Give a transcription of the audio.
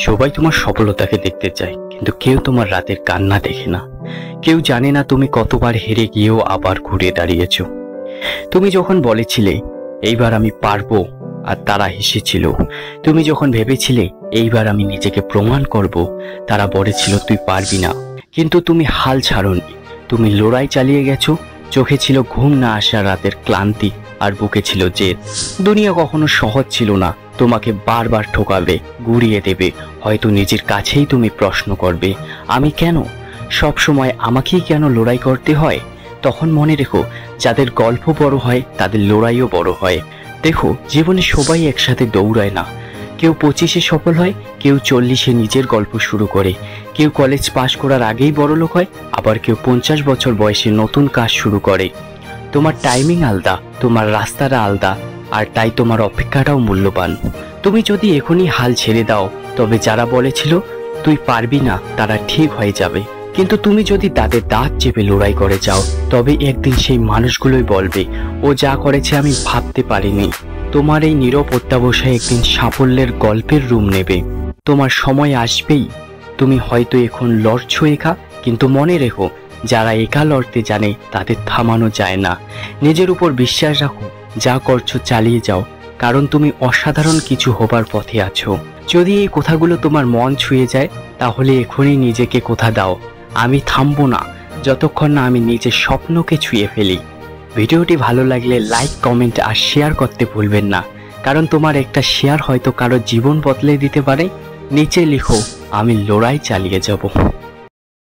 সবাই তোমার সফলতাকে দেখতে চায়, কিন্তু কেউ তোমার রাতের কান্না দেখে না। কেউ জানে না তুমি কতবার হেরে গিয়েও আবার ঘুরে দাঁড়িয়েছ। তুমি যখন বলেছিলে এইবার আমি পারবো, আর তারা হেসেছিল। তুমি যখন ভেবেছিলে এইবার আমি নিজেকে প্রমাণ করব, তারা বলেছিল তুই পারবি না। কিন্তু তুমি হাল ছাড়োনি, তুমি লড়াই চালিয়ে গেছো। চোখে ছিল ঘুম না আসা রাতের ক্লান্তি, আর বুকে ছিল জেদ। দুনিয়া কখনো সহজ ছিল না, তোমাকে বারবার ঠকাবে, গুড়িয়ে দেবে। হয়তো নিজের কাছেই তুমি প্রশ্ন করবে, আমি কেন? সব সময় আমাকেই কেন লড়াই করতে হয়? তখন মনে রেখো, যাদের গল্প বড় হয় তাদের লড়াইও বড় হয়। দেখো, জীবনে সবাই একসাথে দৌড়ায় না। কেউ 25-এ সফল হয়, কেউ 40-এ নিজের গল্প শুরু করে, কেউ কলেজ পাশ করার আগেই বড়লোক হয়, আবার কেউ 50 বছর বয়সে নতুন কাজ শুরু করে। তোমার টাইমিং আলাদা, তোমার রাস্তাটা আলাদা, আর তাই তোমার অপেক্ষাটাও মূল্যবান। তুমি যদি এখনই হাল ছেড়ে দাও, তবে যারা বলেছিল তুই পারবি না তারা ঠিক হয়ে যাবে। কিন্তু তুমি যদি তাদের দাঁত চেপে লড়াই করে যাও, তবে একদিন সেই মানুষগুলোই বলবে ও যা করেছে আমি ভাবতে পারিনি। তোমার এই নীরব অত্যাবসায় একদিন সাফল্যের গল্পের রূপ নেবে। তোমার সময় আসবেই। তুমি হয়তো এখন লড়ছো একা, কিন্তু মনে রেখো, যারা একা লড়তে জানে তাদের থামানো যায় না। নিজের উপর বিশ্বাস রাখো, যা করছো চালিয়ে যাও, কারণ তুমি অসাধারণ কিছু হবার পথে আছো। যদি এই কথাগুলো তোমার মন ছুঁয়ে যায়, তাহলে এখনই নিজেকে কথা দাও, আমি থামবো না যতক্ষণ না আমি নিজের স্বপ্নকে ছুঁয়ে ফেলি। ভিডিওটি ভালো লাগলে লাইক, কমেন্ট আর শেয়ার করতে ভুলবেন না, কারণ তোমার একটা শেয়ার হয়তো কারো জীবন বদলে দিতে পারে। নিচে লিখো, আমি লড়াই চালিয়ে যাব।